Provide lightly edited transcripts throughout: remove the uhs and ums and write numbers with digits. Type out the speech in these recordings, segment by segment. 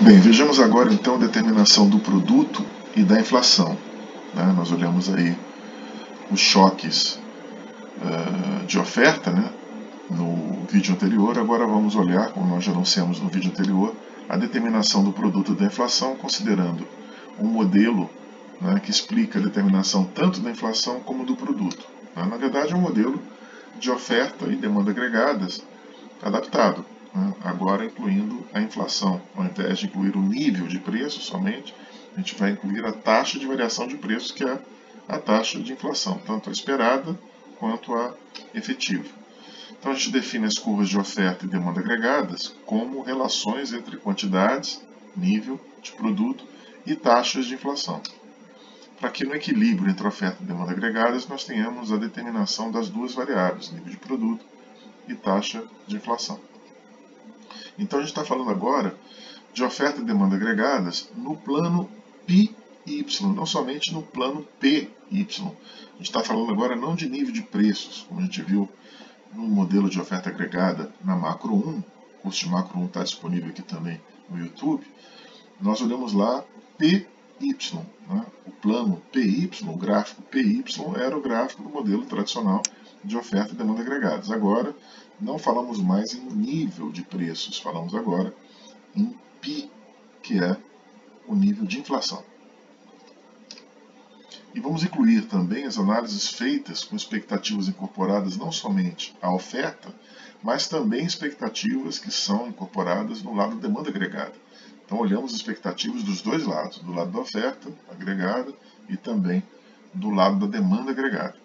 Bem, vejamos agora então a determinação do produto e da inflação. Nós olhamos aí os choques de oferta, no vídeo anterior. Agora vamos olhar, como nós já anunciamos no vídeo anterior, a determinação do produto e da inflação, considerando um modelo que explica a determinação tanto da inflação como do produto. Na verdade, é um modelo de oferta e demanda agregadas adaptado, agora incluindo a inflação. Ao invés de incluir o nível de preço somente, a gente vai incluir a taxa de variação de preços, que é a taxa de inflação, tanto a esperada quanto a efetiva. Então a gente define as curvas de oferta e demanda agregadas como relações entre quantidades, nível de produto e taxas de inflação. Para que no equilíbrio entre oferta e demanda agregadas nós tenhamos a determinação das duas variáveis, nível de produto e taxa de inflação. Então a gente está falando agora de oferta e demanda agregadas no plano PY, não somente no plano PY. A gente está falando agora não de nível de preços, como a gente viu no modelo de oferta agregada na Macro 1, o curso de Macro 1 está disponível aqui também no YouTube. Nós olhamos lá PY, o plano PY, o gráfico PY era o gráfico do modelo tradicional de oferta e demanda agregadas. Agora, não falamos mais em nível de preços, falamos agora em PI, que é o nível de inflação. E vamos incluir também as análises feitas com expectativas incorporadas não somente à oferta, mas também expectativas que são incorporadas no lado da demanda agregada. Então olhamos expectativas dos dois lados, do lado da oferta agregada e também do lado da demanda agregada.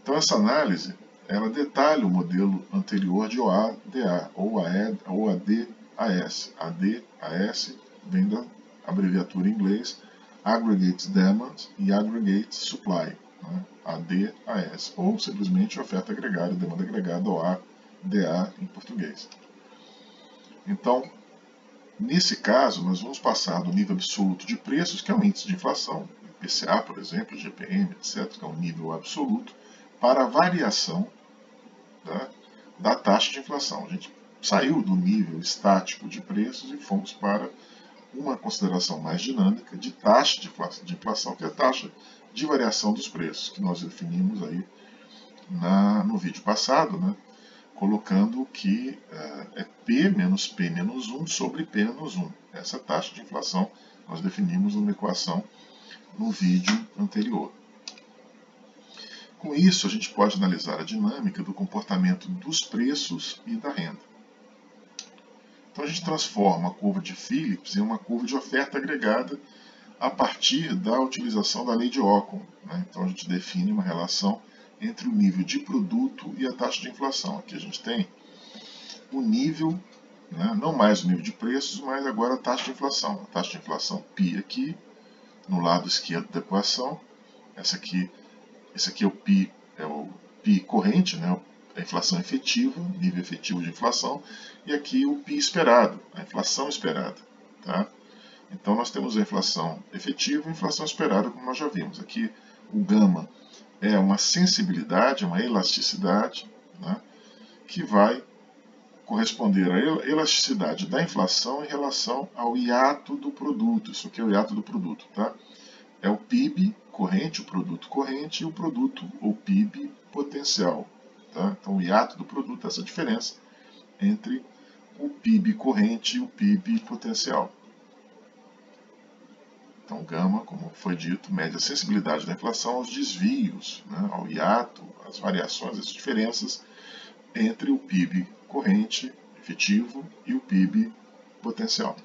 Então essa análise, ela detalha o modelo anterior de OADA, ou ADAS. ADAS vem da abreviatura em inglês Aggregate Demand e Aggregate Supply, ADAS, ou simplesmente oferta agregada, demanda agregada, ou ADA em português. Então, nesse caso, nós vamos passar do nível absoluto de preços, que é o índice de inflação, IPCA, por exemplo, GPM, etc., que é um nível absoluto, para a variação da taxa de inflação. A gente saiu do nível estático de preços e fomos para uma consideração mais dinâmica de taxa de inflação, que é a taxa de variação dos preços, que nós definimos aí no vídeo passado, colocando que é P menos P menos 1 sobre P menos 1. Essa taxa de inflação nós definimos numa equação no vídeo anterior. Com isso, a gente pode analisar a dinâmica do comportamento dos preços e da renda. Então a gente transforma a curva de Phillips em uma curva de oferta agregada a partir da utilização da lei de Ockham. Então a gente define uma relação entre o nível de produto e a taxa de inflação. Aqui a gente tem o nível, não mais o nível de preços, mas agora a taxa de inflação. A taxa de inflação π aqui, no lado esquerdo da equação. Esse aqui é o π corrente, a inflação efetiva, nível efetivo de inflação, e aqui o π esperado, a inflação esperada. Então nós temos a inflação efetiva e a inflação esperada, como nós já vimos. Aqui o gama é uma sensibilidade, uma elasticidade, que vai corresponder à elasticidade da inflação em relação ao hiato do produto. Isso aqui é o hiato do produto. É o PIB corrente, o produto corrente, e o produto, ou PIB potencial. Então o hiato do produto é essa diferença entre o PIB corrente e o PIB potencial. Então, gama, como foi dito, mede a sensibilidade da inflação aos desvios, ao hiato, às variações, às diferenças entre o PIB corrente, efetivo, e o PIB potencial.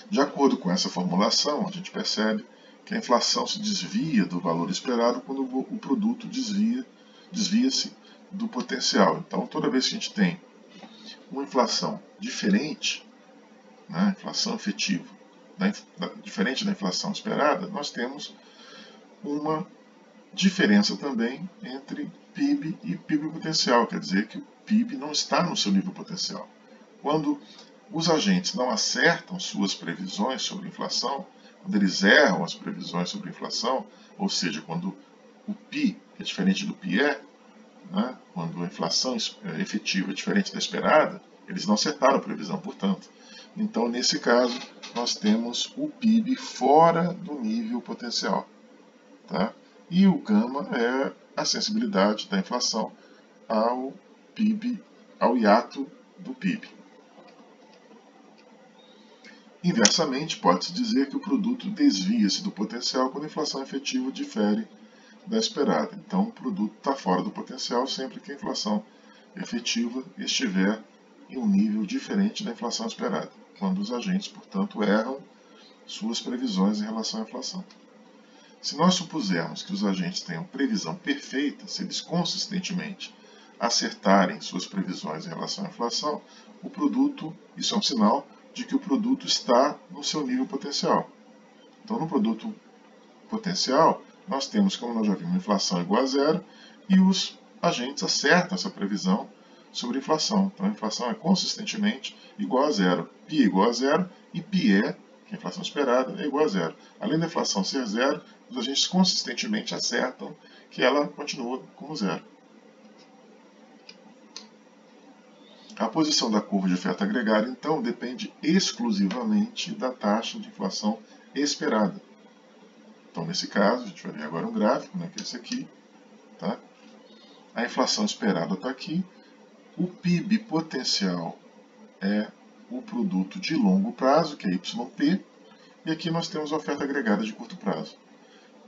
De acordo com essa formulação, a gente percebe que a inflação se desvia do valor esperado quando o produto desvia-se do potencial. Então, toda vez que a gente tem uma inflação diferente, inflação efetiva, diferente da inflação esperada, nós temos uma diferença também entre PIB e PIB potencial, quer dizer que o PIB não está no seu nível potencial. Quando os agentes não acertam suas previsões sobre inflação, quando eles erram as previsões sobre inflação, ou seja, quando o PI é diferente do PIE, né, quando a inflação efetiva é diferente da esperada, eles não acertaram a previsão, portanto. Então, nesse caso, nós temos o PIB fora do nível potencial. Tá? E o gama é a sensibilidade da inflação ao PIB, ao hiato do PIB. Inversamente, pode-se dizer que o produto desvia-se do potencial quando a inflação efetiva difere da esperada. Então, o produto está fora do potencial sempre que a inflação efetiva estiver em um nível diferente da inflação esperada, quando os agentes, portanto, erram suas previsões em relação à inflação. Se nós supusermos que os agentes tenham previsão perfeita, se eles consistentemente acertarem suas previsões em relação à inflação, o produto, isso é um sinal de que o produto está no seu nível potencial. Então, no produto potencial, nós temos, como nós já vimos, inflação igual a zero e os agentes acertam essa previsão sobre a inflação. Então, a inflação é consistentemente igual a zero. Π é igual a zero e πe, que é a inflação esperada, é igual a zero. Além da inflação ser zero, os agentes consistentemente acertam que ela continua como zero. A posição da curva de oferta agregada, então, depende exclusivamente da taxa de inflação esperada. Então, nesse caso, a gente vai ver agora um gráfico, né, que é esse aqui. Tá? A inflação esperada está aqui. O PIB potencial é o produto de longo prazo, que é YP. E aqui nós temos a oferta agregada de curto prazo.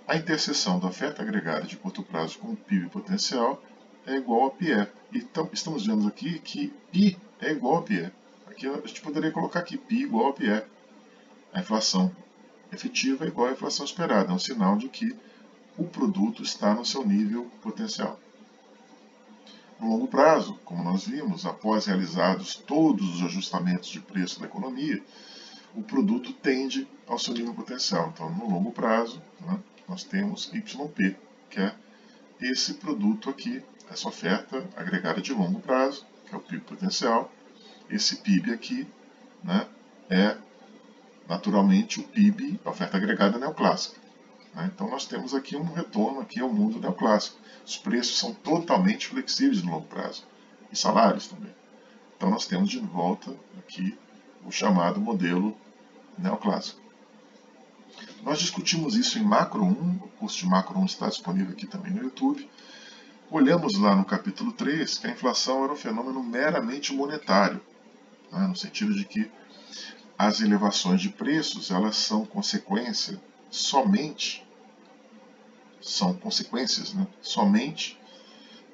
A interseção da oferta agregada de curto prazo com o PIB potencial é igual a PE. Então, estamos vendo aqui que π é igual a PE. Aqui a gente poderia colocar aqui π igual a PE. A inflação efetiva é igual à inflação esperada. É um sinal de que o produto está no seu nível potencial. No longo prazo, como nós vimos, após realizados todos os ajustamentos de preço da economia, o produto tende ao seu nível potencial. Então, no longo prazo, né, nós temos YP, que é esse produto aqui, essa oferta agregada de longo prazo, que é o PIB potencial. Esse PIB aqui, né, é naturalmente o PIB, a oferta agregada neoclássica. Então nós temos aqui um retorno aqui ao mundo neoclássico. Os preços são totalmente flexíveis no longo prazo. E salários também. Então nós temos de volta aqui o chamado modelo neoclássico. Nós discutimos isso em Macro 1, o curso de Macro 1 está disponível aqui também no YouTube. Olhamos lá no capítulo 3 que a inflação era um fenômeno meramente monetário, no sentido de que as elevações de preços elas são consequências somente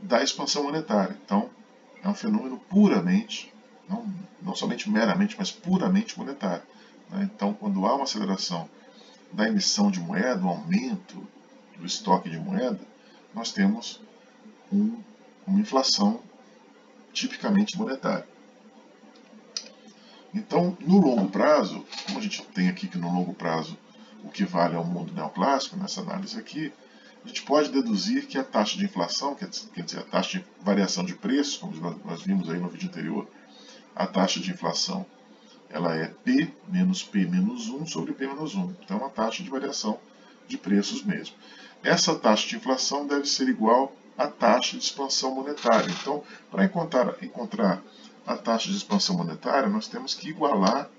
da expansão monetária. Então, é um fenômeno puramente, não somente meramente, mas puramente monetário. Então, quando há uma aceleração da emissão de moeda, um aumento do estoque de moeda, nós temos uma inflação tipicamente monetária. Então, no longo prazo, como a gente tem aqui que no longo prazo o que vale é o mundo neoclássico, nessa análise aqui, a gente pode deduzir que a taxa de inflação, quer dizer, a taxa de variação de preço, como nós vimos aí no vídeo anterior, a taxa de inflação ela é P menos P menos 1 sobre P menos 1. Então, é uma taxa de variação de preços mesmo. Essa taxa de inflação deve ser igual à taxa de expansão monetária. Então, para encontrar a taxa de expansão monetária, nós temos que igualar,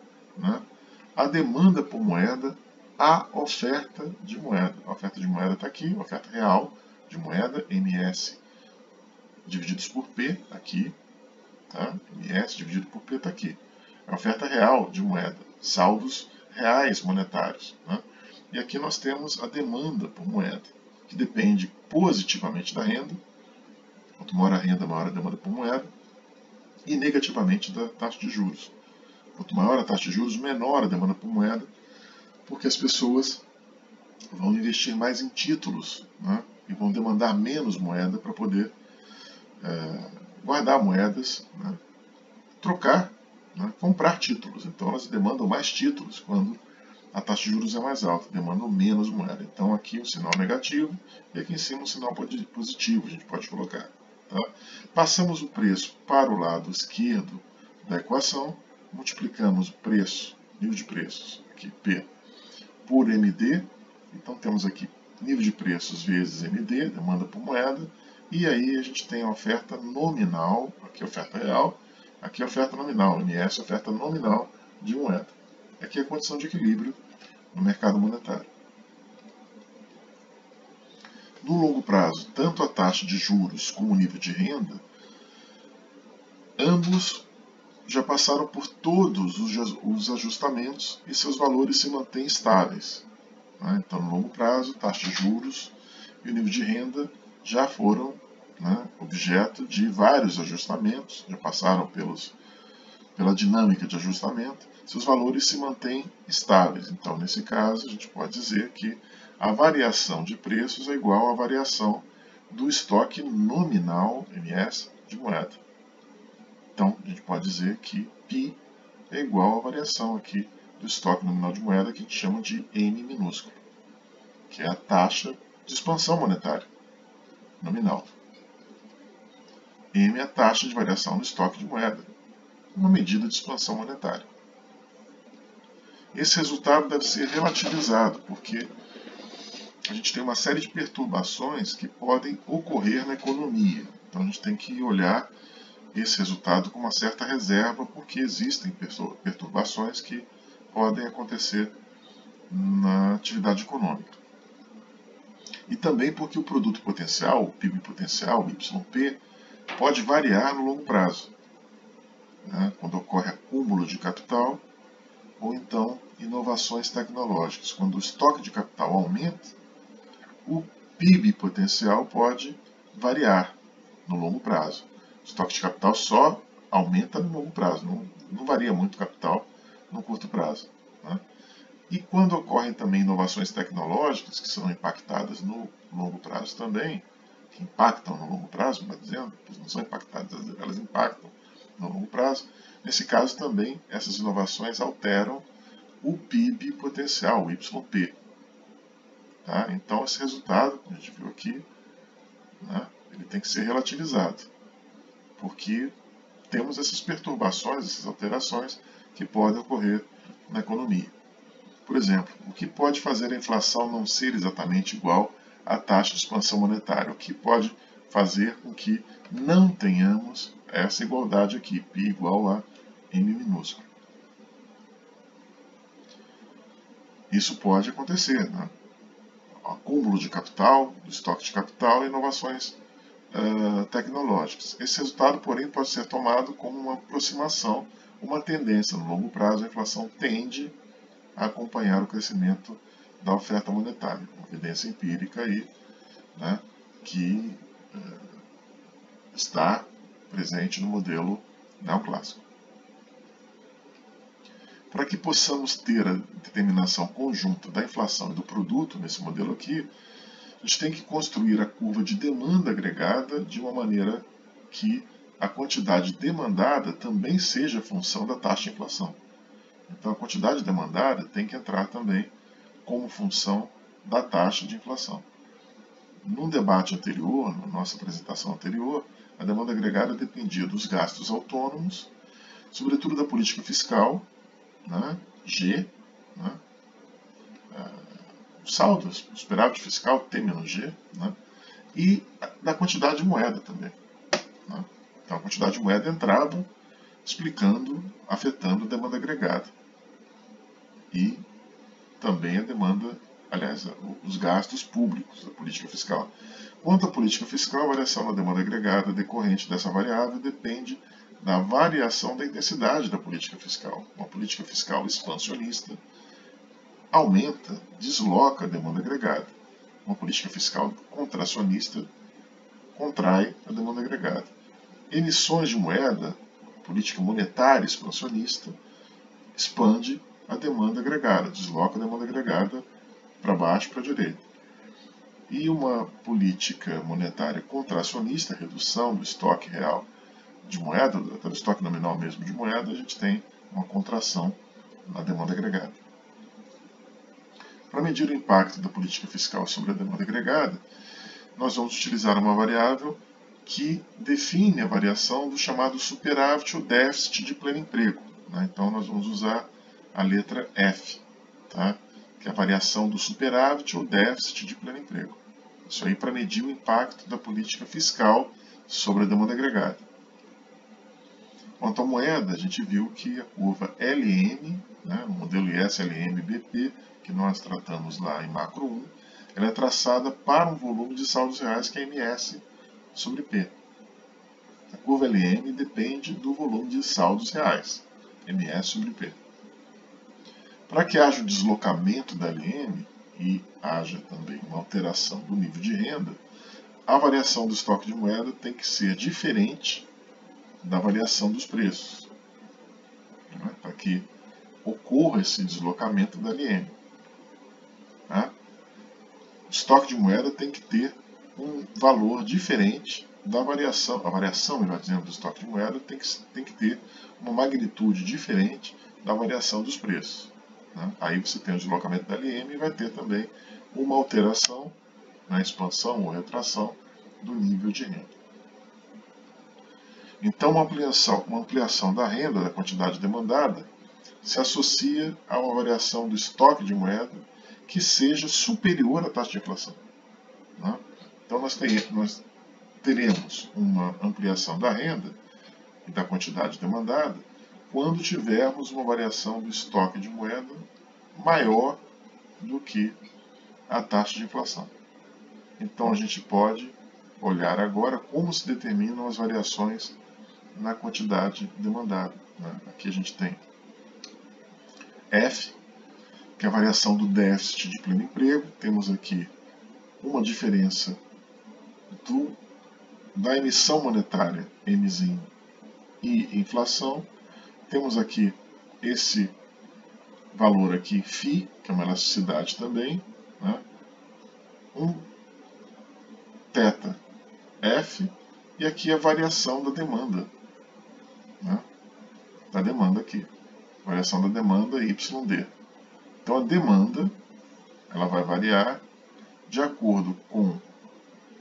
a demanda por moeda à oferta de moeda. A oferta de moeda está aqui, a oferta real de moeda, MS divididos por P, aqui. Tá? MS dividido por P está aqui. A oferta real de moeda, saldos reais monetários. E aqui nós temos a demanda por moeda, que depende positivamente da renda. Quanto maior a renda, maior a demanda por moeda. E negativamente da taxa de juros. Quanto maior a taxa de juros, menor a demanda por moeda, porque as pessoas vão investir mais em títulos, e vão demandar menos moeda para poder guardar moedas, trocar, comprar títulos. Então elas demandam mais títulos quando a taxa de juros é mais alta, demandam menos moeda. Então aqui o sinal negativo e aqui em cima o sinal positivo, a gente pode colocar. Tá? Passamos o preço para o lado esquerdo da equação, multiplicamos o preço, nível de preços, aqui P, por MD. Então temos aqui nível de preços vezes MD, demanda por moeda, E aí a gente tem a oferta nominal, aqui a oferta real, aqui a oferta nominal, MS, oferta nominal de moeda. Aqui é a condição de equilíbrio no mercado monetário. No longo prazo, tanto a taxa de juros como o nível de renda, ambos já passaram por todos os ajustamentos e seus valores se mantêm estáveis. Então, no longo prazo, taxa de juros e o nível de renda já foram objeto de vários ajustamentos, já passaram pela dinâmica de ajustamento, seus valores se mantêm estáveis. Então, nesse caso, a gente pode dizer que a variação de preços é igual à variação do estoque nominal, MS, de moeda. Então, a gente pode dizer que π é igual à variação aqui do estoque nominal de moeda, que a gente chama de M minúsculo, que é a taxa de expansão monetária nominal. M é a taxa de variação no estoque de moeda, uma medida de expansão monetária. Esse resultado deve ser relativizado, porque a gente tem uma série de perturbações que podem ocorrer na economia. Então a gente tem que olhar esse resultado com uma certa reserva, porque existem perturbações que podem acontecer na atividade econômica. E também porque o produto potencial, o PIB potencial, o YP, pode variar no longo prazo, quando ocorre acúmulo de capital ou então inovações tecnológicas. Quando o estoque de capital aumenta, o PIB potencial pode variar no longo prazo. O estoque de capital só aumenta no longo prazo, não varia muito o capital no curto prazo. E quando ocorrem também inovações tecnológicas que são impactadas no longo prazo também, que impactam no longo prazo, mas dizendo, não são impactadas, elas impactam no longo prazo, nesse caso também essas inovações alteram o PIB potencial, o YP. Então esse resultado, que a gente viu aqui, ele tem que ser relativizado, porque temos essas perturbações, essas alterações que podem ocorrer na economia. Por exemplo, o que pode fazer a inflação não ser exatamente igual à taxa de expansão monetária? O que pode fazer com que não tenhamos essa igualdade aqui, π igual a M minúsculo? Isso pode acontecer, acúmulo de capital, estoque de capital e inovações tecnológicas. Esse resultado, porém, pode ser tomado como uma aproximação, uma tendência. No longo prazo, a inflação tende a acompanhar o crescimento da oferta monetária. Uma evidência empírica aí, que está presente no modelo neoclássico. Para que possamos ter a determinação conjunta da inflação e do produto nesse modelo aqui, a gente tem que construir a curva de demanda agregada de uma maneira que a quantidade demandada também seja função da taxa de inflação. Então a quantidade demandada tem que entrar também como função da taxa de inflação. Num debate anterior, na nossa apresentação anterior, a demanda agregada dependia dos gastos autônomos, sobretudo da política fiscal, G, o saldo, o superávit fiscal, T menos G, e da quantidade de moeda também. Então a quantidade de moeda entrava explicando, afetando a demanda agregada. E também a demanda, aliás, os gastos públicos da política fiscal. Quanto à política fiscal, a variação na demanda agregada decorrente dessa variável depende da variação da intensidade da política fiscal. Uma política fiscal expansionista aumenta, desloca a demanda agregada. Uma política fiscal contracionista contrai a demanda agregada. Emissões de moeda, política monetária expansionista, expande a demanda agregada, desloca a demanda agregada para baixo e para a direita. E uma política monetária contracionista, redução do estoque real de moeda, até do estoque nominal mesmo de moeda, a gente tem uma contração na demanda agregada. Para medir o impacto da política fiscal sobre a demanda agregada, nós vamos utilizar uma variável que define a variação do chamado superávit ou déficit de pleno emprego. Então nós vamos usar a letra F, que é a variação do superávit ou déficit de pleno emprego. Isso aí para medir o impacto da política fiscal sobre a demanda agregada. Quanto à moeda, a gente viu que a curva LM, né, o modelo ISLM-BP, que nós tratamos lá em macro 1, ela é traçada para um volume de saldos reais que é MS sobre P. A curva LM depende do volume de saldos reais, MS sobre P. Para que haja o deslocamento da LM e haja também uma alteração do nível de renda, a variação do estoque de moeda tem que ser diferente da variação dos preços, né, para que ocorra esse deslocamento da LM. Tá? O estoque de moeda tem que ter um valor diferente da variação, a variação, melhor dizendo, do estoque de moeda tem que ter uma magnitude diferente da variação dos preços. Né? Aí você tem o deslocamento da LM e vai ter também uma alteração, na expansão ou retração do nível de renda. Então, uma ampliação da renda, da quantidade demandada, se associa a uma variação do estoque de moeda que seja superior à taxa de inflação. Né? Então, nós teremos uma ampliação da renda e da quantidade demandada quando tivermos uma variação do estoque de moeda maior do que a taxa de inflação. Então, a gente pode olhar agora como se determinam as variações na quantidade demandada. Né? Aqui a gente tem F, que é a variação do déficit de pleno emprego. Temos aqui uma diferença da emissão monetária, Mzinho, e inflação. Temos aqui esse valor aqui, φ, que é uma elasticidade também, né? Um θ, F, e aqui a variação da demanda, né? Da demanda aqui, variação da demanda YD. Então a demanda ela vai variar de acordo com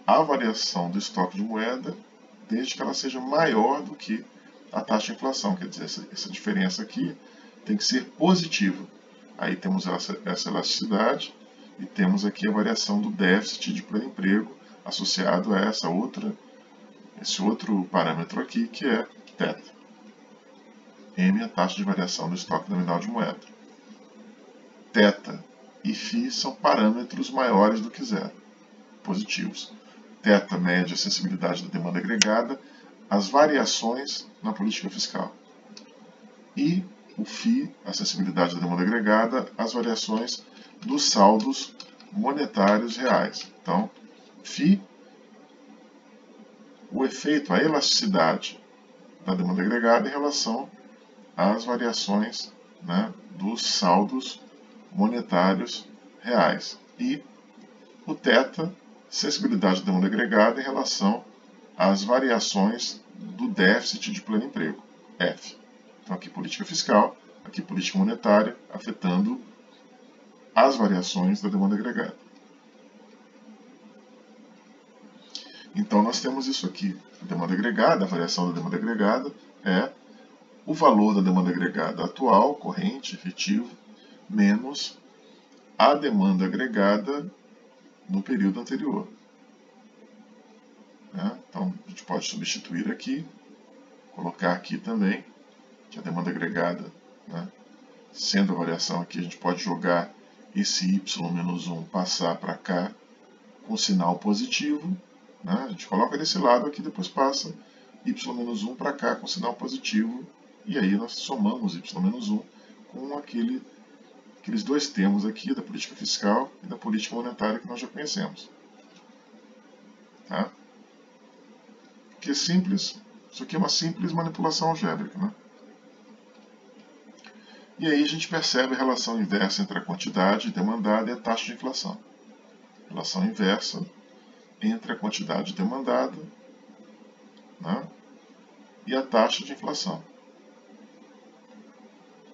a variação do estoque de moeda, desde que ela seja maior do que a taxa de inflação. Quer dizer, essa diferença aqui tem que ser positiva. Aí temos essa elasticidade e temos aqui a variação do déficit de pleno emprego associado a esse outro parâmetro aqui, que é θ. M é a taxa de variação do estoque nominal de moeda. θ e φ são parâmetros maiores do que zero, positivos. θ mede a sensibilidade da demanda agregada às variações na política fiscal. E o φ, a sensibilidade da demanda agregada às variações dos saldos monetários reais. Então, φ, o efeito, a elasticidade da demanda agregada em relação às variações, né, dos saldos monetários reais. E o θ, sensibilidade da demanda agregada em relação às variações do déficit de pleno emprego, F. Então aqui política fiscal, aqui política monetária, afetando as variações da demanda agregada. Então nós temos isso aqui, a demanda agregada, a variação da demanda agregada é o valor da demanda agregada atual, corrente, efetivo, menos a demanda agregada no período anterior. Então, a gente pode substituir aqui, colocar aqui também, que a demanda agregada, né, sendo a variação aqui, a gente pode jogar esse y-1 passar para cá com sinal positivo. Né, a gente coloca desse lado aqui, depois passa y-1 para cá com sinal positivo, e aí nós somamos y-1 com aqueles dois termos aqui, da política fiscal e da política monetária que nós já conhecemos. Tá? Que é simples, isso aqui é uma simples manipulação algébrica. Né? E aí a gente percebe a relação inversa entre a quantidade demandada e a taxa de inflação. Relação inversa entre a quantidade demandada, né, e a taxa de inflação.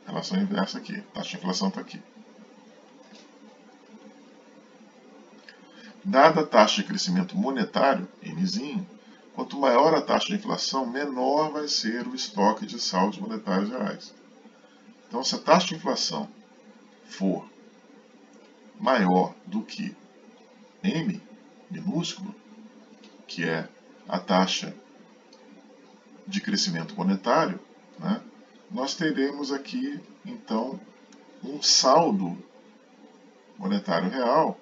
Relação inversa aqui, a taxa de inflação está aqui. Dada a taxa de crescimento monetário, Mzinho, quanto maior a taxa de inflação, menor vai ser o estoque de saldos monetários reais. Então, se a taxa de inflação for maior do que M, minúsculo, que é a taxa de crescimento monetário, né, nós teremos aqui, então, um saldo monetário real,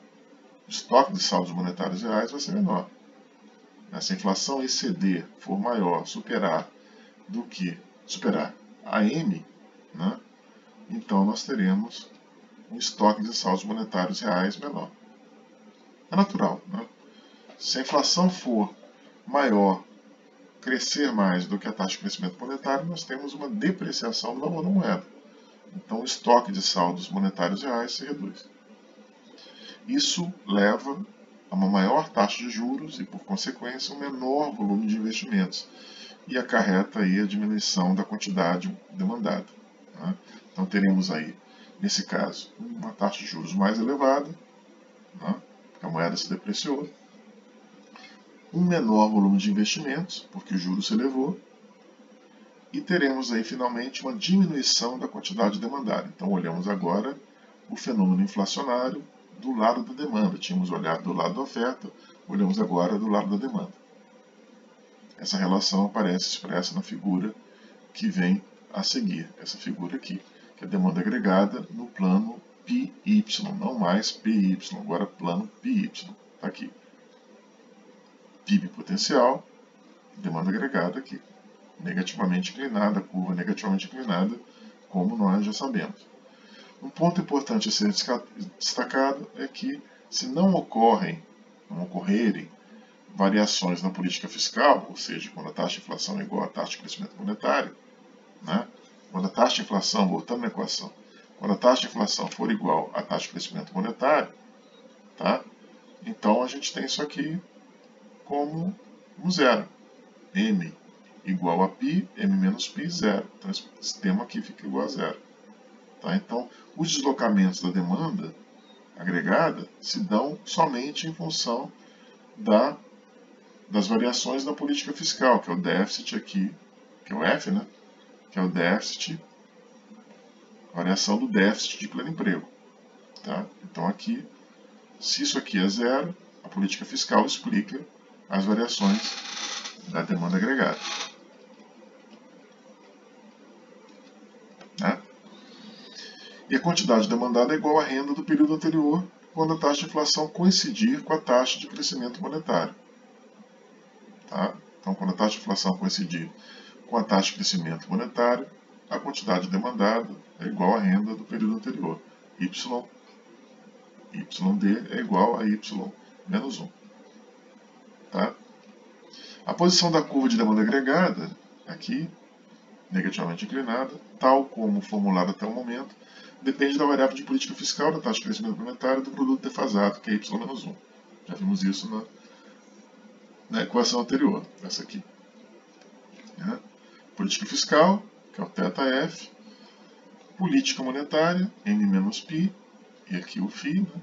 o estoque de saldos monetários reais vai ser menor. Se a inflação exceder, for maior, superar a M, né, então nós teremos um estoque de saldos monetários reais menor. É natural, né? Se a inflação for maior, crescer mais do que a taxa de crescimento monetário, nós temos uma depreciação do valor da moeda. Então o estoque de saldos monetários reais se reduz. Isso leva a uma maior taxa de juros e, por consequência, um menor volume de investimentos e acarreta aí a diminuição da quantidade demandada, né? Então teremos aí, nesse caso, uma taxa de juros mais elevada, né, porque a moeda se depreciou, um menor volume de investimentos, porque o juros se elevou, e teremos aí finalmente uma diminuição da quantidade demandada. Então olhamos agora o fenômeno inflacionário do lado da demanda. Tínhamos olhado do lado da oferta, olhamos agora do lado da demanda. Essa relação aparece expressa na figura que vem a seguir, essa figura aqui, que é a demanda agregada no plano PY, não mais PY, agora plano PY. Está aqui. PIB potencial, demanda agregada aqui, negativamente inclinada, curva negativamente inclinada, como nós já sabemos. Um ponto importante a ser destacado é que, se não ocorrerem variações na política fiscal, ou seja, quando a taxa de inflação é igual à taxa de crescimento monetário, né? Quando a taxa de inflação, voltando na equação, quando a taxa de inflação for igual à taxa de crescimento monetário, tá? Então a gente tem isso aqui como um zero. M igual a π, M menos π, zero. Então esse termo aqui fica igual a zero. Tá? Então os deslocamentos da demanda agregada se dão somente em função das variações da política fiscal, que é o déficit aqui, que é o F, né? Que é o déficit, variação do déficit de pleno emprego. Tá? Então aqui, se isso aqui é zero, a política fiscal explica as variações da demanda agregada. Né? E a quantidade demandada é igual à renda do período anterior, quando a taxa de inflação coincidir com a taxa de crescimento monetário. Tá? Então, quando a taxa de inflação coincidir com a taxa de crescimento monetário, a quantidade demandada é igual à renda do período anterior. YD é igual a Y menos 1. Tá? A posição da curva de demanda agregada, aqui, negativamente inclinada, tal como formulada até o momento, depende da variável de política fiscal, da taxa de crescimento monetário e do produto defasado, que é Y menos 1. Já vimos isso na equação anterior, essa aqui. Né? Política fiscal, que é o θF, política monetária, N menos π, e aqui o φ, né?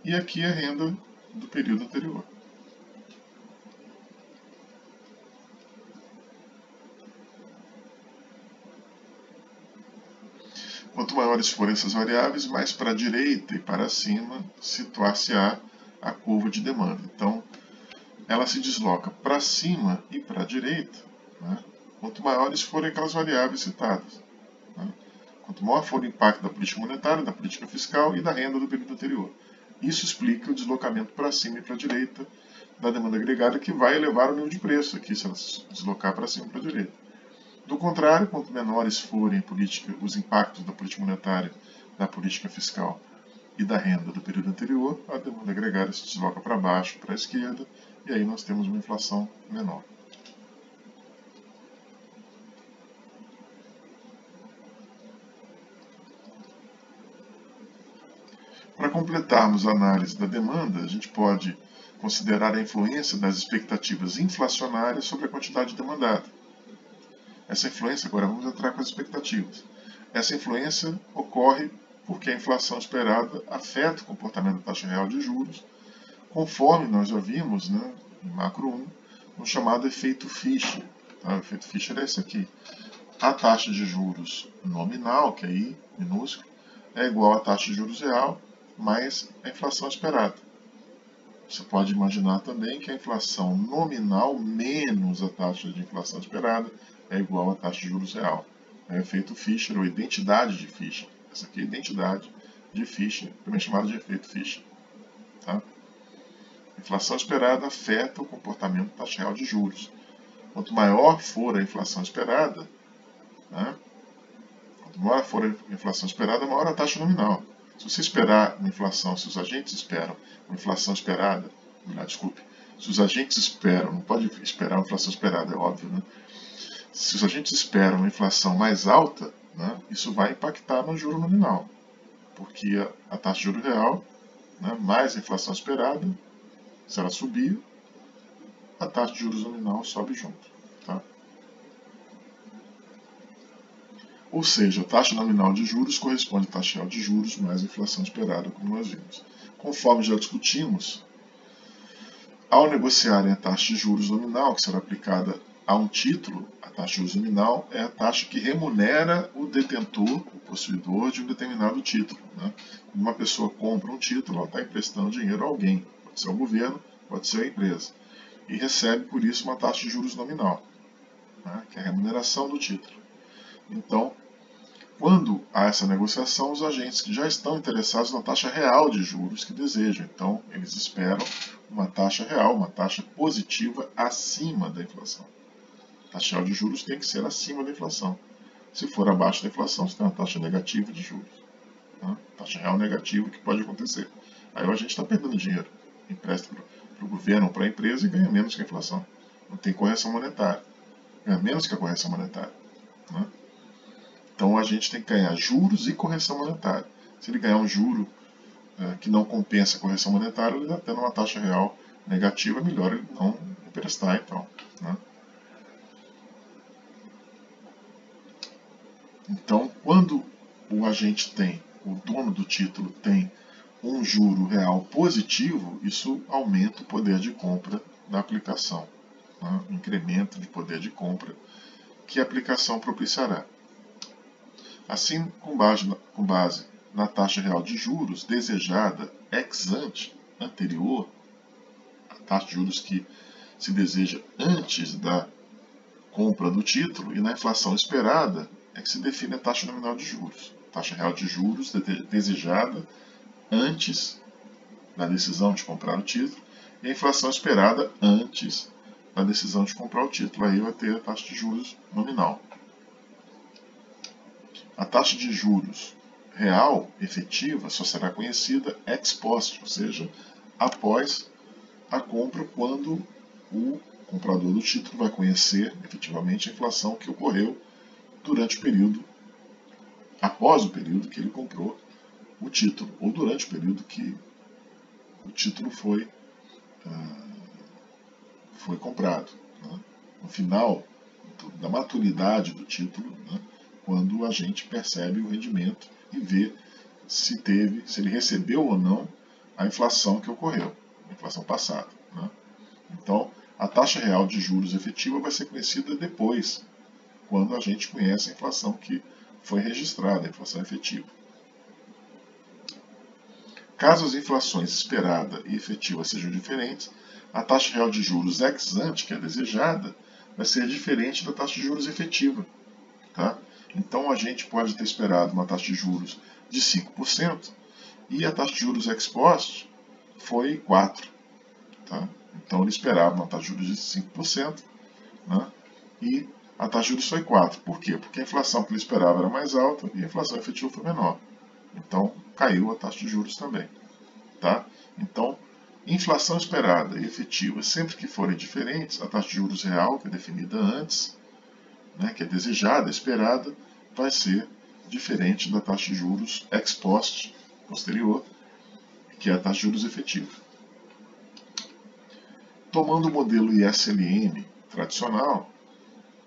E aqui a renda do período anterior. Quanto maiores forem essas variáveis, mais para a direita e para cima situar-se-á a curva de demanda. Então, ela se desloca para cima e para a direita, né? Quanto maiores forem aquelas variáveis citadas. Né? Quanto maior for o impacto da política monetária, da política fiscal e da renda do período anterior. Isso explica o deslocamento para cima e para a direita da demanda agregada, que vai elevar o nível de preço aqui, se ela se deslocar para cima e para a direita. Do contrário, quanto menores forem os impactos da política monetária, da política fiscal e da renda do período anterior, a demanda agregada se desloca para baixo, para a esquerda, e aí nós temos uma inflação menor. Para completarmos a análise da demanda, a gente pode considerar a influência das expectativas inflacionárias sobre a quantidade demandada. Essa influência, agora vamos entrar com as expectativas. Essa influência ocorre porque a inflação esperada afeta o comportamento da taxa real de juros, conforme nós já vimos, né, em macro 1, no chamado efeito Fischer. Tá? O efeito Fischer é esse aqui. A taxa de juros nominal, que é I minúsculo, é igual à taxa de juros real mais a inflação esperada. você pode imaginar também que a inflação nominal menos a taxa de inflação esperada é igual à taxa de juros real. É o efeito Fischer, ou identidade de Fischer. Essa aqui é a identidade de Fischer, também chamada de efeito Fischer. Tá? A inflação esperada afeta o comportamento da taxa real de juros. Quanto maior for a inflação esperada, né? Quanto maior for a inflação esperada, maior a taxa nominal. Se você esperar uma inflação, se os agentes esperam uma inflação esperada, se os agentes esperam, não pode esperar uma inflação esperada, é óbvio, né? Se os agentes esperam uma inflação mais alta, né, isso vai impactar no juro nominal, porque a taxa de juro real, né, mais a inflação esperada, se ela subir, a taxa de juros nominal sobe junto. Tá? Ou seja, a taxa nominal de juros corresponde à taxa real de juros mais a inflação esperada, como nós vimos. Conforme já discutimos, ao negociarem a taxa de juros nominal, que será aplicada a um título, a taxa de juros nominal é a taxa que remunera o detentor, o possuidor de um determinado título. Né? Quando uma pessoa compra um título, ela está emprestando dinheiro a alguém, pode ser o governo, pode ser a empresa, e recebe por isso uma taxa de juros nominal, né? Que é a remuneração do título. Então, quando há essa negociação, os agentes que já estão interessados na taxa real de juros que desejam, então eles esperam uma taxa real, uma taxa positiva acima da inflação. A taxa real de juros tem que ser acima da inflação. Se for abaixo da inflação, você tem uma taxa negativa de juros. Né? Taxa real negativa, que pode acontecer. Aí o agente está perdendo dinheiro, empresta para o governo ou para a empresa e ganha menos que a inflação. Não tem correção monetária. Ganha menos que a correção monetária. Né? Então a gente tem que ganhar juros e correção monetária. Se ele ganhar um juro que não compensa a correção monetária, ele está tendo uma taxa real negativa, é melhor ele não emprestar então. Né? Então, quando o agente tem, o dono do título tem um juro real positivo, isso aumenta o poder de compra da aplicação, né? Incremento de poder de compra que a aplicação propiciará. Assim, com base na taxa real de juros desejada ex ante, anterior, a taxa de juros que se deseja antes da compra do título, e na inflação esperada é que se define a taxa nominal de juros. Taxa real de juros desejada antes da decisão de comprar o título e a inflação esperada antes da decisão de comprar o título. Aí vai ter a taxa de juros nominal. A taxa de juros real efetiva só será conhecida ex post, ou seja, após a compra, quando o comprador do título vai conhecer efetivamente a inflação que ocorreu durante o período, após o período que ele comprou o título, ou durante o período que o título foi comprado. Né? No final da maturidade do título, né? Quando a gente percebe o rendimento e vê se ele recebeu ou não a inflação que ocorreu, a inflação passada. Né? Então, a taxa real de juros efetiva vai ser conhecida depois, quando a gente conhece a inflação que foi registrada, a inflação efetiva. Caso as inflações esperada e efetiva sejam diferentes, a taxa real de juros ex ante, que é desejada, vai ser diferente da taxa de juros efetiva. Tá? Então a gente pode ter esperado uma taxa de juros de 5% e a taxa de juros ex post foi 4%. Tá? Então ele esperava uma taxa de juros de 5%, né? E a taxa de juros foi 4%. Por quê? Porque a inflação que ele esperava era mais alta e a inflação efetiva foi menor. Então caiu a taxa de juros também. Tá? Então, inflação esperada e efetiva, sempre que forem diferentes, a taxa de juros real, que é definida antes, né, que é desejada, esperada, vai ser diferente da taxa de juros ex post, posterior, que é a taxa de juros efetiva. Tomando o modelo ISLM tradicional,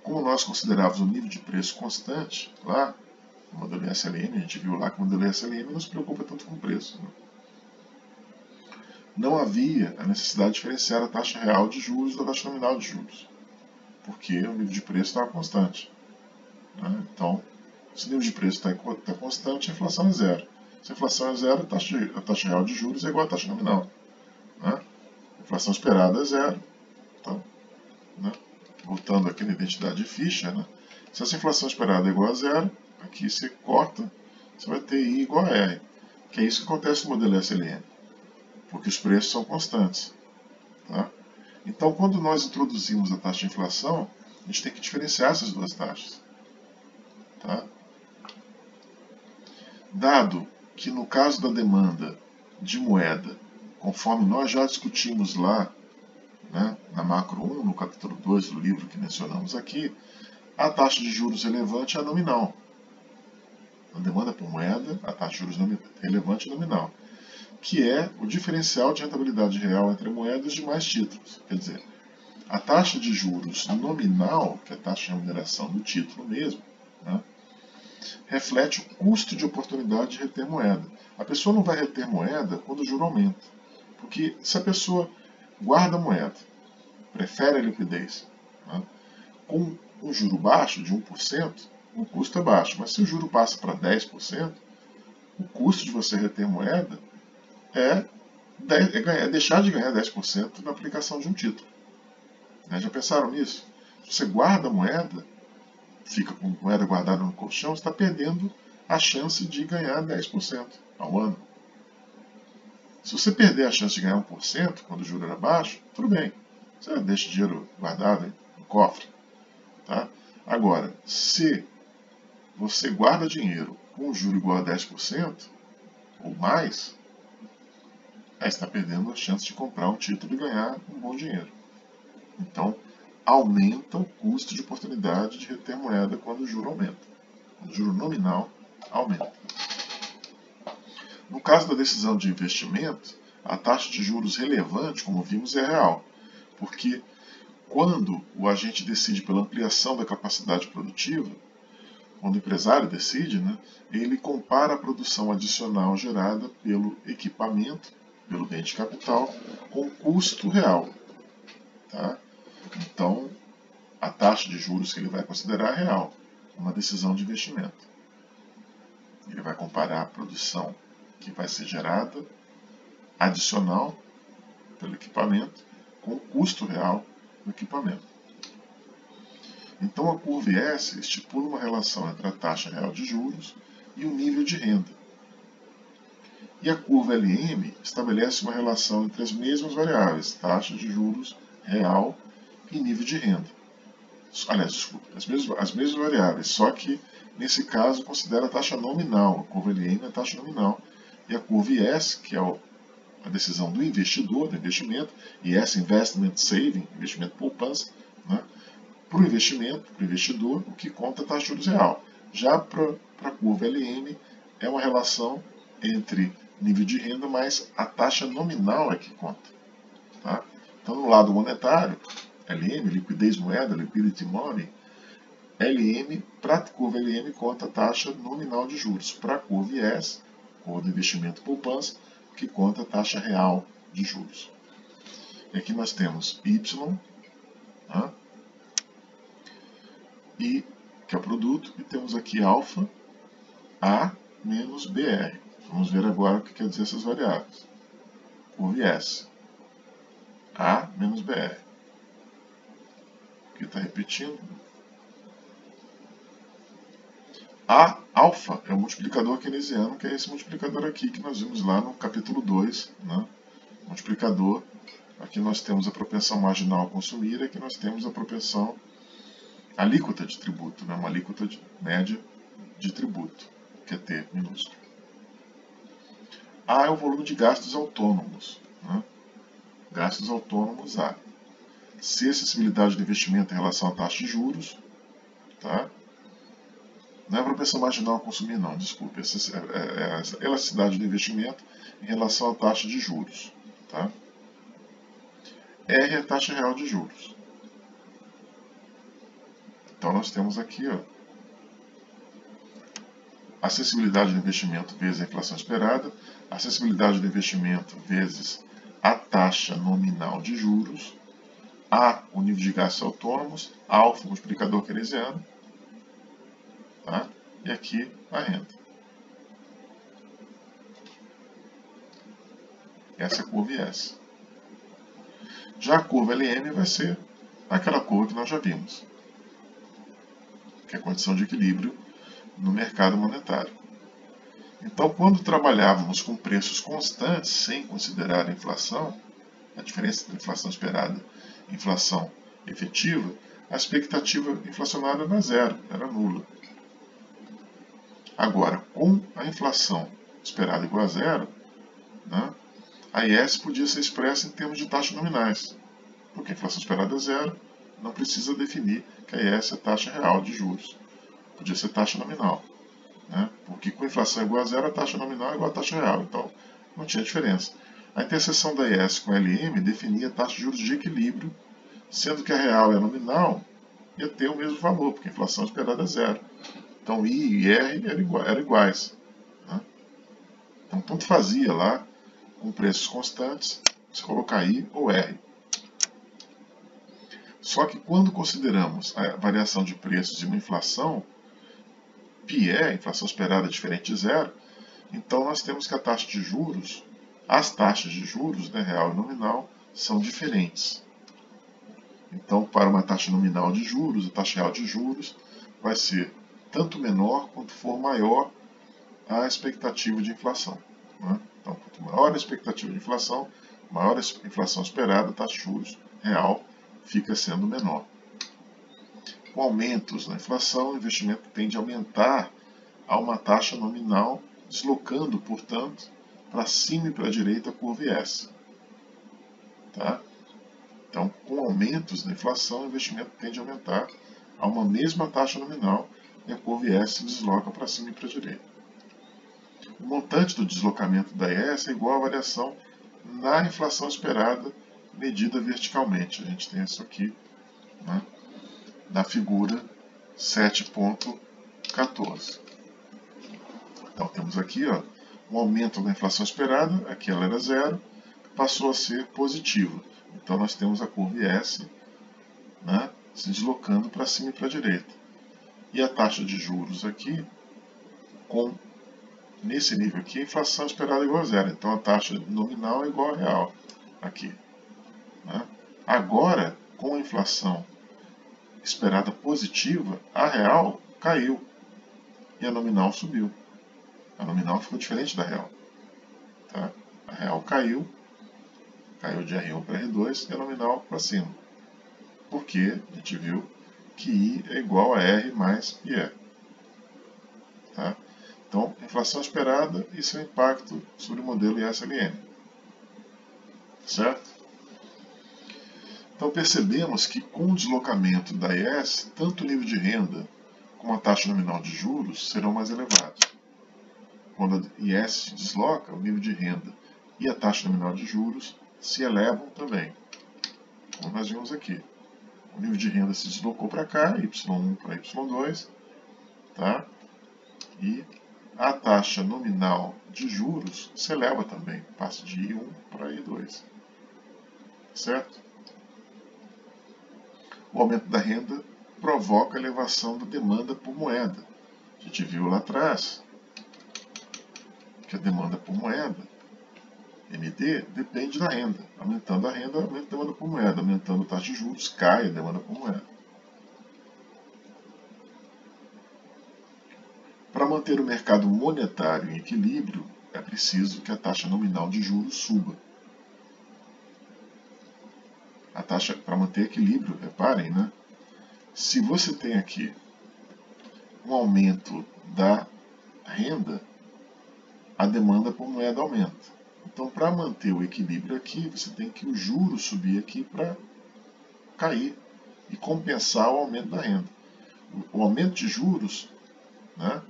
como nós considerávamos o nível de preço constante, lá no modelo ISLM, a gente viu lá que o modelo ISLM não se preocupa tanto com o preço. Né? Não havia a necessidade de diferenciar a taxa real de juros da taxa nominal de juros, porque o nível de preço estava constante. Né? Então, se o nível de preço está constante, a inflação é zero. Se a inflação é zero, a taxa real de juros é igual à taxa nominal. Né? Inflação esperada é zero. Então, né? Voltando aqui na identidade de Fischer, né? Se essa inflação esperada é igual a zero, aqui você corta, você vai ter I igual a R. Que é isso que acontece no modelo SLM, porque os preços são constantes. Tá? Então, quando nós introduzimos a taxa de inflação, a gente tem que diferenciar essas duas taxas. Tá? Dado que no caso da demanda de moeda, conforme nós já discutimos lá, né, na macro 1, no capítulo 2 do livro que mencionamos aqui, a taxa de juros relevante é a nominal. A demanda por moeda, a taxa de juros relevante é nominal, que é o diferencial de rentabilidade real entre moedas de mais títulos. Quer dizer, a taxa de juros nominal, que é a taxa de remuneração do título mesmo, né, reflete o custo de oportunidade de reter moeda. A pessoa não vai reter moeda quando o juro aumenta, porque se a pessoa guarda moeda, prefere a liquidez, né, com um juro baixo de 1%, o custo é baixo, mas se o juro passa para 10%, o custo de você reter moeda é deixar de ganhar 10% na aplicação de um título. Já pensaram nisso? Se você guarda moeda, fica com moeda guardada no colchão, você está perdendo a chance de ganhar 10% ao ano. Se você perder a chance de ganhar 1% quando o juro era baixo, tudo bem. Você deixa o dinheiro guardado no cofre. Tá? Agora, se você guarda dinheiro com um juro igual a 10% ou mais, aí você está perdendo a chance de comprar um título e ganhar um bom dinheiro. Então, aumenta o custo de oportunidade de reter moeda quando o juro aumenta. Quando o juro nominal aumenta. No caso da decisão de investimento, a taxa de juros relevante, como vimos, é real, porque quando o agente decide pela ampliação da capacidade produtiva, quando o empresário decide, né, ele compara a produção adicional gerada pelo equipamento, pelo bem de capital, com o custo real. Tá? Então, a taxa de juros que ele vai considerar é real, uma decisão de investimento. Ele vai comparar a produção que vai ser gerada, adicional, pelo equipamento, com o custo real do equipamento. Então, a curva IS estipula uma relação entre a taxa real de juros e o nível de renda. E a curva LM estabelece uma relação entre as mesmas variáveis, taxa de juros real e nível de renda. Aliás, desculpa, as mesmas variáveis, só que nesse caso considera a taxa nominal. A curva LM é a taxa nominal. E a curva IS, que é a decisão do investidor, do investimento, IS, Investment Saving, investimento poupança, né? Para o investimento, para o investidor, o que conta é a taxa de juros real. Já para a curva LM, é uma relação entre nível de renda mais a taxa nominal é que conta. Tá? Então, no lado monetário, LM, liquidez moeda, liquidity money, LM, para a curva LM, conta a taxa nominal de juros. Para a curva IS, curva do investimento poupança, que conta a taxa real de juros. E aqui nós temos Y, tá? I, que é o produto, e temos aqui alfa, A menos BR. Vamos ver agora o que quer dizer essas variáveis. Curva S, A menos BR. Aqui está repetindo. A alfa é o multiplicador keynesiano, que é esse multiplicador aqui que nós vimos lá no capítulo 2. Né? Multiplicador, aqui nós temos a propensão marginal a consumir, aqui nós temos a propensão alíquota de tributo, né? Uma alíquota média de tributo, que é T minúsculo. A é o volume de gastos autônomos. Né? Gastos autônomos A. C, acessibilidade do investimento em relação à taxa de juros. Tá? Não é a propensão marginal a consumir, não, desculpe. Essa é a elasticidade do investimento em relação à taxa de juros. Tá? R é a taxa real de juros. Então nós temos aqui, ó, acessibilidade do investimento vezes a inflação esperada, acessibilidade do investimento vezes a taxa nominal de juros, A, o nível de gastos autônomos, alfa, o multiplicador keynesiano, tá? E aqui a renda. Essa é a curva IS. Já a curva LM vai ser aquela curva que nós já vimos, que é a condição de equilíbrio no mercado monetário. Então, quando trabalhávamos com preços constantes, sem considerar a inflação, a diferença entre inflação esperada e inflação efetiva, a expectativa inflacionária era zero, era nula. Agora, com a inflação esperada igual a zero, né, a IS podia ser expressa em termos de taxas nominais, porque a inflação esperada é zero, não precisa definir que a IS é taxa real de juros, podia ser taxa nominal, né, porque com a inflação igual a zero, a taxa nominal é igual à taxa real, então não tinha diferença. A interseção da IS com a LM definia a taxa de juros de equilíbrio, sendo que a real e a nominal ia ter o mesmo valor, porque a inflação esperada é zero. Então I e R eram iguais. Né? Então tanto fazia lá, com preços constantes, se colocar I ou R. Só que quando consideramos a variação de preços e uma inflação, PE, a inflação esperada diferente de zero, então nós temos que a taxa de juros, as taxas de juros, né, real e nominal, são diferentes. Então, para uma taxa nominal de juros, a taxa real de juros vai ser tanto menor quanto for maior a expectativa de inflação. Né? Então, quanto maior a expectativa de inflação, maior a inflação esperada, a taxa de juros real fica sendo menor. Com aumentos na inflação, o investimento tende a aumentar a uma taxa nominal, deslocando, portanto, para cima e para a direita a curva S. Tá? Então, com aumentos na inflação, o investimento tende a aumentar a uma mesma taxa nominal e a curva IS se desloca para cima e para a direita. O montante do deslocamento da IS é igual à variação na inflação esperada medida verticalmente. A gente tem isso aqui, né, na figura 7.14. Então temos aqui, ó, um aumento da inflação esperada, aqui ela era zero, passou a ser positiva. Então nós temos a curva IS, né, se deslocando para cima e para a direita. E a taxa de juros aqui, nesse nível aqui, a inflação esperada é igual a zero. Então a taxa nominal é igual a real aqui. Né? Agora, com a inflação esperada positiva, a real caiu e a nominal subiu. A nominal ficou diferente da real. Tá? A real caiu de R1 para R2 e a nominal para cima. Porque a gente viu que I é igual a R mais IE. Tá? Então, inflação esperada e seu impacto sobre o modelo ISLM. Certo? Então, percebemos que com o deslocamento da IS, tanto o nível de renda como a taxa nominal de juros serão mais elevados. Quando a IS se desloca, o nível de renda e a taxa nominal de juros se elevam também. Como nós vimos aqui. O nível de renda se deslocou para cá, Y1 para Y2, tá? E a taxa nominal de juros se eleva também, passa de I1 para I2. Certo? O aumento da renda provoca a elevação da demanda por moeda. A gente viu lá atrás que a demanda por moeda, MD, depende da renda. Aumentando a renda, aumenta a demanda por moeda. Aumentando a taxa de juros, cai a demanda por moeda. Para manter o mercado monetário em equilíbrio, é preciso que a taxa nominal de juros suba. A taxa, para manter equilíbrio, reparem, né? Se você tem aqui um aumento da renda, a demanda por moeda aumenta. Então, para manter o equilíbrio aqui, você tem que o juro subir aqui para cair e compensar o aumento da renda. O aumento de juros, né,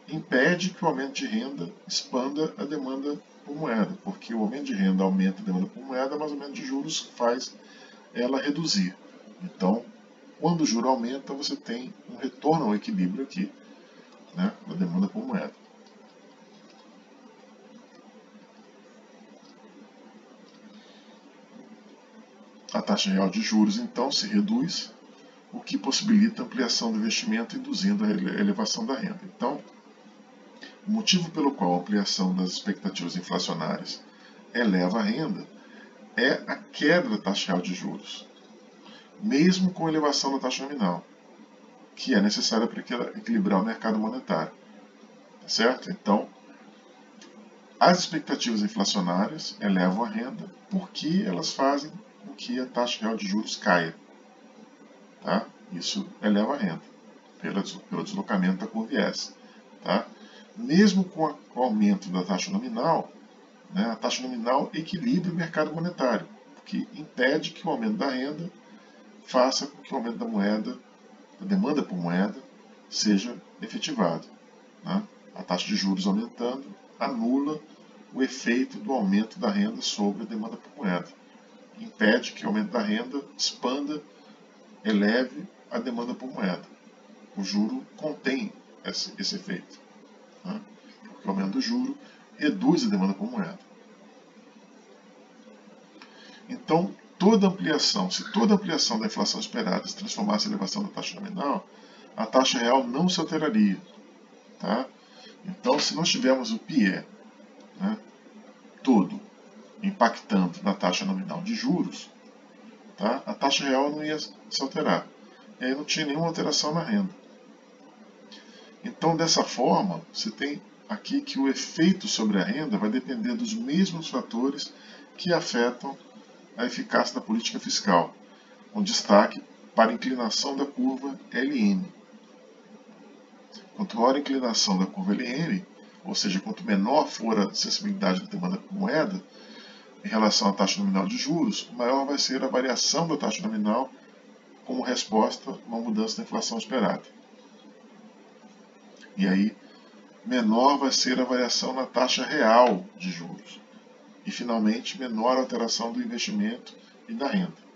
impede que o aumento de renda expanda a demanda por moeda, porque o aumento de renda aumenta a demanda por moeda, mas o aumento de juros faz ela reduzir. Então, quando o juro aumenta, você tem um retorno ao equilíbrio aqui, né, da demanda por moeda. A taxa real de juros, então, se reduz, o que possibilita a ampliação do investimento, induzindo a elevação da renda. Então, o motivo pelo qual a ampliação das expectativas inflacionárias eleva a renda é a queda da taxa real de juros, mesmo com a elevação da taxa nominal, que é necessária para equilibrar o mercado monetário. Certo? Então, as expectativas inflacionárias elevam a renda porque elas fazem com que a taxa real de juros caia. Tá? Isso eleva a renda pelo deslocamento da curva S. Tá? Mesmo com o aumento da taxa nominal, né, a taxa nominal equilibra o mercado monetário, porque impede que o aumento da renda faça com que o aumento da moeda, da demanda por moeda, seja efetivado. Né? A taxa de juros aumentando anula o efeito do aumento da renda sobre a demanda por moeda. Impede que o aumento da renda expanda, eleve a demanda por moeda. O juro contém esse efeito. Né? Porque o aumento do juro reduz a demanda por moeda. Então, se toda ampliação da inflação esperada se transformasse em elevação da taxa nominal, a taxa real não se alteraria. Tá? Então, se nós tivermos o PIE, né, todo impactando na taxa nominal de juros, tá, a taxa real não ia se alterar. E aí não tinha nenhuma alteração na renda. Então, dessa forma, você tem aqui que o efeito sobre a renda vai depender dos mesmos fatores que afetam a eficácia da política fiscal, com destaque para a inclinação da curva LM. Quanto maior a inclinação da curva LM, ou seja, quanto menor for a sensibilidade da demanda por moeda em relação à taxa nominal de juros, maior vai ser a variação da taxa nominal como resposta a uma mudança da inflação esperada. E aí, menor vai ser a variação na taxa real de juros. E, finalmente, menor a alteração do investimento e da renda.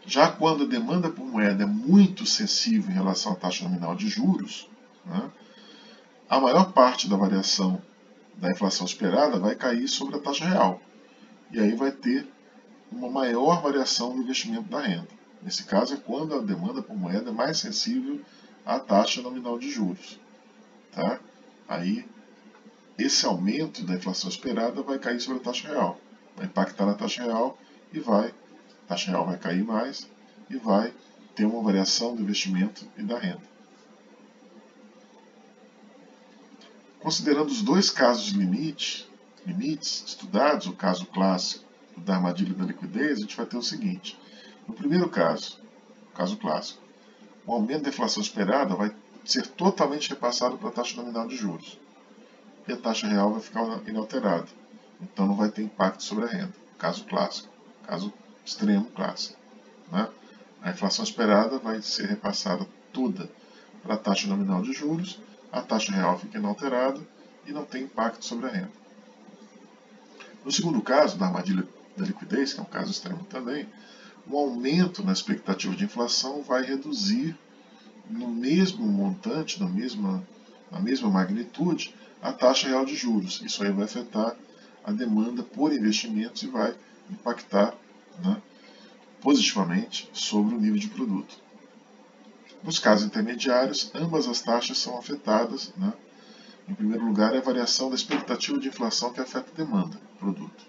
Já quando a demanda por moeda é muito sensível em relação à taxa nominal de juros, né, a maior parte da variação da inflação esperada vai cair sobre a taxa real. E aí vai ter uma maior variação do investimento da renda. Nesse caso é quando a demanda por moeda é mais sensível à taxa nominal de juros. Tá? Aí esse aumento da inflação esperada vai cair sobre a taxa real. Vai impactar na taxa real e a taxa real vai cair mais e vai ter uma variação do investimento e da renda. Considerando os dois casos limites estudados, o caso clássico da armadilha da liquidez, a gente vai ter o seguinte. No primeiro caso, o caso clássico, o aumento da inflação esperada vai ser totalmente repassado para a taxa nominal de juros. E a taxa real vai ficar inalterada. Então não vai ter impacto sobre a renda. Caso clássico. Caso extremo clássico. Né? A inflação esperada vai ser repassada toda para a taxa nominal de juros, a taxa real fica inalterada e não tem impacto sobre a renda. No segundo caso, da armadilha da liquidez, que é um caso extremo também, o aumento na expectativa de inflação vai reduzir no mesmo montante, na mesma magnitude, a taxa real de juros. Isso aí vai afetar a demanda por investimentos e vai impactar, né, positivamente sobre o nível de produto. Nos casos intermediários, ambas as taxas são afetadas. Né? Em primeiro lugar, é a variação da expectativa de inflação que afeta a demanda do produto.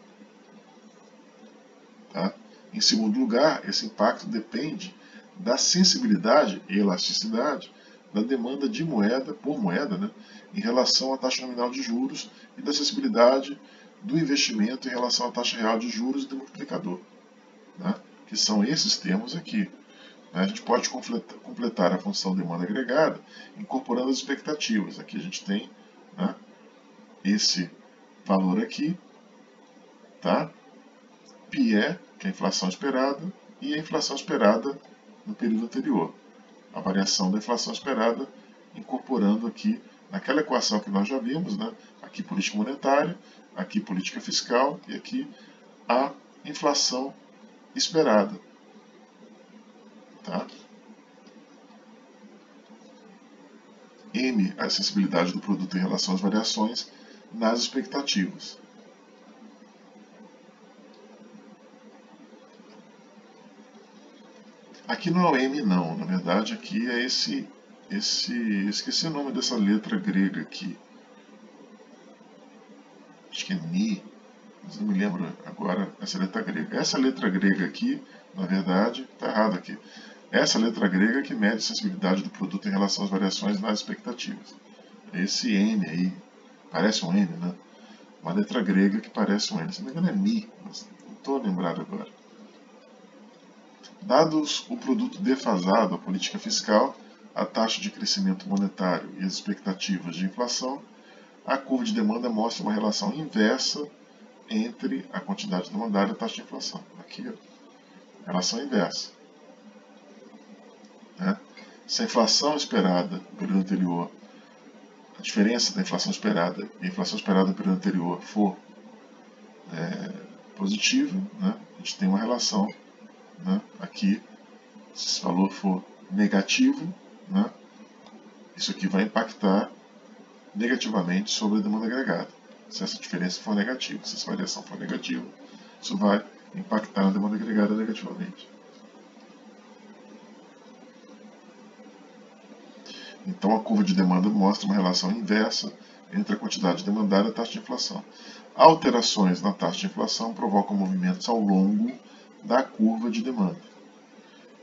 Tá? Em segundo lugar, esse impacto depende da sensibilidade e elasticidade da demanda de moeda por moeda, né, em relação à taxa nominal de juros e da sensibilidade do investimento em relação à taxa real de juros e do multiplicador, né, que são esses termos aqui. A gente pode completar a função demanda agregada incorporando as expectativas. Aqui a gente tem, né, esse valor aqui, tá? PIE, que é a inflação esperada, e a inflação esperada no período anterior. A variação da inflação esperada incorporando aqui naquela equação que nós já vimos, né? Aqui política monetária, aqui política fiscal e aqui a inflação esperada. Tá? M, a sensibilidade do produto em relação às variações nas expectativas. Aqui não é o M não, na verdade aqui é esqueci o nome dessa letra grega aqui. Acho que é Mi. Mas não me lembro agora essa letra grega. Essa letra grega aqui, na verdade, está errado aqui. Essa letra grega que mede a sensibilidade do produto em relação às variações nas expectativas. Esse M aí, parece um M, né? Uma letra grega que parece um M. Se não me engano é Mi, mas não estou lembrado agora. Dados o produto defasado, a política fiscal, a taxa de crescimento monetário e as expectativas de inflação, a curva de demanda mostra uma relação inversa entre a quantidade demandada e a taxa de inflação. Aqui, ó, relação inversa. Né? Se a inflação esperada no período anterior, a diferença da inflação esperada e a inflação esperada no período anterior for positiva, né? A gente tem uma relação, né? Aqui, se esse valor for negativo, né? Isso aqui vai impactar negativamente sobre a demanda agregada. Se essa diferença for negativa, se essa variação for negativa, isso vai impactar na demanda agregada negativamente. Então a curva de demanda mostra uma relação inversa entre a quantidade demandada e a taxa de inflação. Alterações na taxa de inflação provocam movimentos ao longo da curva de demanda.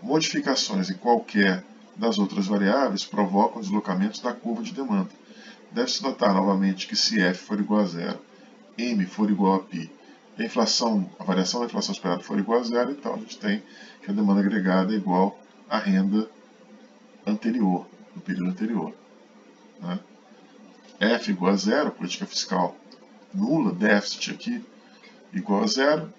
Modificações em qualquer das outras variáveis provocam deslocamentos da curva de demanda. Deve-se notar novamente que se f for igual a zero, m for igual a π, a variação da inflação esperada for igual a zero, então a gente tem que a demanda agregada é igual à renda anterior, no período anterior. Né? F igual a zero, política fiscal nula, déficit aqui igual a zero,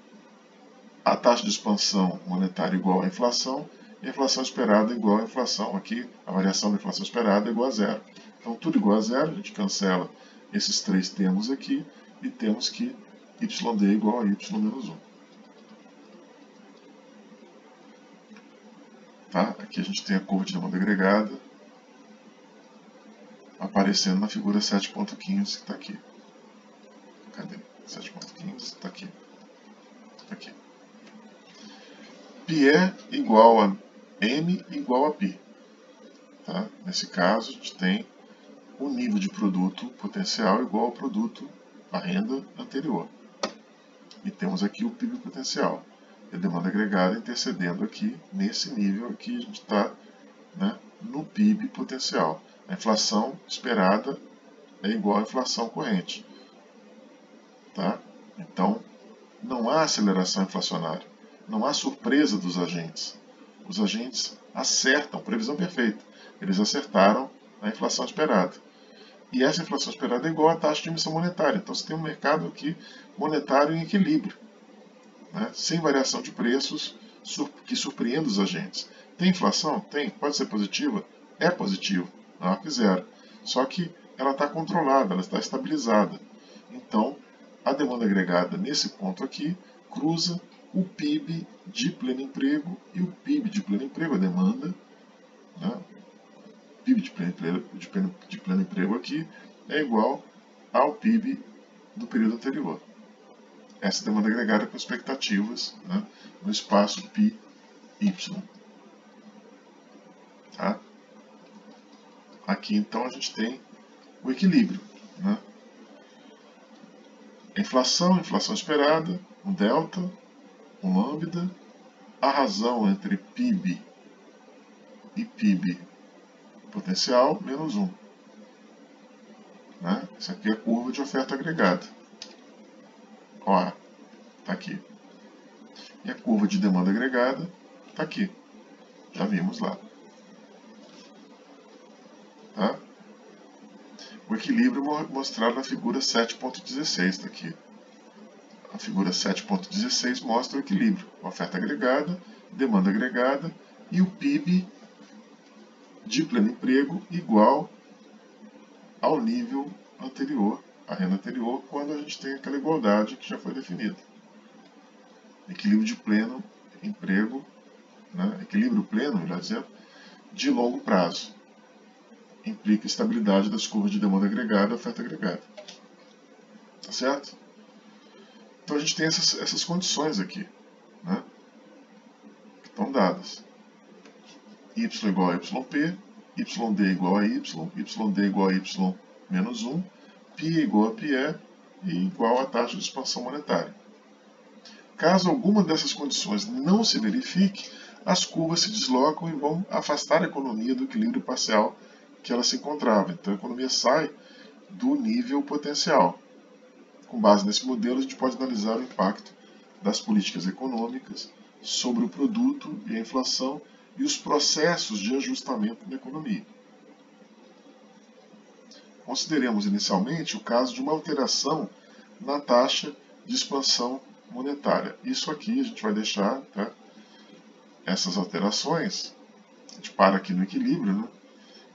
a taxa de expansão monetária igual à inflação, e a inflação esperada igual à inflação. Aqui, a variação da inflação esperada é igual a zero. Então, tudo igual a zero, a gente cancela esses três termos aqui e temos que YD igual a Y menos 1. Tá? Aqui a gente tem a curva de demanda agregada aparecendo na figura 7.15 que está aqui. Cadê? 7.15 está aqui. Tá aqui. πe igual a M igual a π. Tá? Nesse caso, a gente tem o nível de produto potencial igual ao produto, a renda anterior. E temos aqui o PIB potencial. E a demanda agregada intercedendo aqui, nesse nível aqui, a gente está, né, no PIB potencial. A inflação esperada é igual à inflação corrente. Tá? Então, não há aceleração inflacionária. Não há surpresa dos agentes. Os agentes acertam, previsão perfeita. Eles acertaram a inflação esperada. E essa inflação esperada é igual à taxa de emissão monetária. Então você tem um mercado aqui monetário em equilíbrio, né? Sem variação de preços que surpreenda os agentes. Tem inflação? Tem. Pode ser positiva? É positivo. Não é zero. Só que ela está controlada, ela está estabilizada. Então, a demanda agregada nesse ponto aqui cruza o PIB de pleno emprego e o PIB de pleno emprego, a demanda, né? PIB de pleno emprego aqui é igual ao PIB do período anterior. Essa demanda agregada com expectativas, né, no espaço πy. Tá? Aqui então a gente tem o equilíbrio. Né? A inflação esperada, um delta, um lambda, a razão entre PIB e PIB potencial menos 1. Né? Isso aqui é a curva de oferta agregada. Ó, está aqui. E a curva de demanda agregada está aqui. Já vimos lá. Tá? O equilíbrio mostrado na figura 7.16 está aqui. A figura 7.16 mostra o equilíbrio. Oferta agregada, demanda agregada e o PIB de pleno emprego igual ao nível anterior, a renda anterior, quando a gente tem aquela igualdade que já foi definida. Equilíbrio de pleno emprego, né? Equilíbrio pleno, melhor dizendo, de longo prazo. Implica estabilidade das curvas de demanda agregada e oferta agregada. Tá certo? Então a gente tem essas condições aqui, né? Que estão dadas. Y igual a YP, YD igual a Y, YD igual a Y menos 1, π igual a πe, e igual à taxa de expansão monetária. Caso alguma dessas condições não se verifique, as curvas se deslocam e vão afastar a economia do equilíbrio parcial que ela se encontrava. Então a economia sai do nível potencial. Com base nesse modelo, a gente pode analisar o impacto das políticas econômicas sobre o produto e a inflação e os processos de ajustamento na economia. Consideremos inicialmente o caso de uma alteração na taxa de expansão monetária. Isso aqui a gente vai deixar, tá? Essas alterações, a gente para aqui no equilíbrio, né?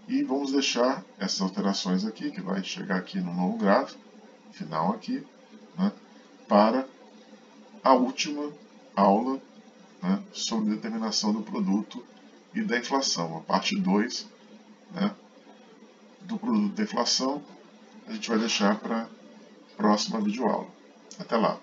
E vamos deixar essas alterações aqui, que vai chegar aqui no novo gráfico, final aqui, né? Para a última aula, né? Sobre determinação do produto e da inflação, a parte 2, né? Do produto da inflação, a gente vai deixar para a próxima videoaula. Até lá!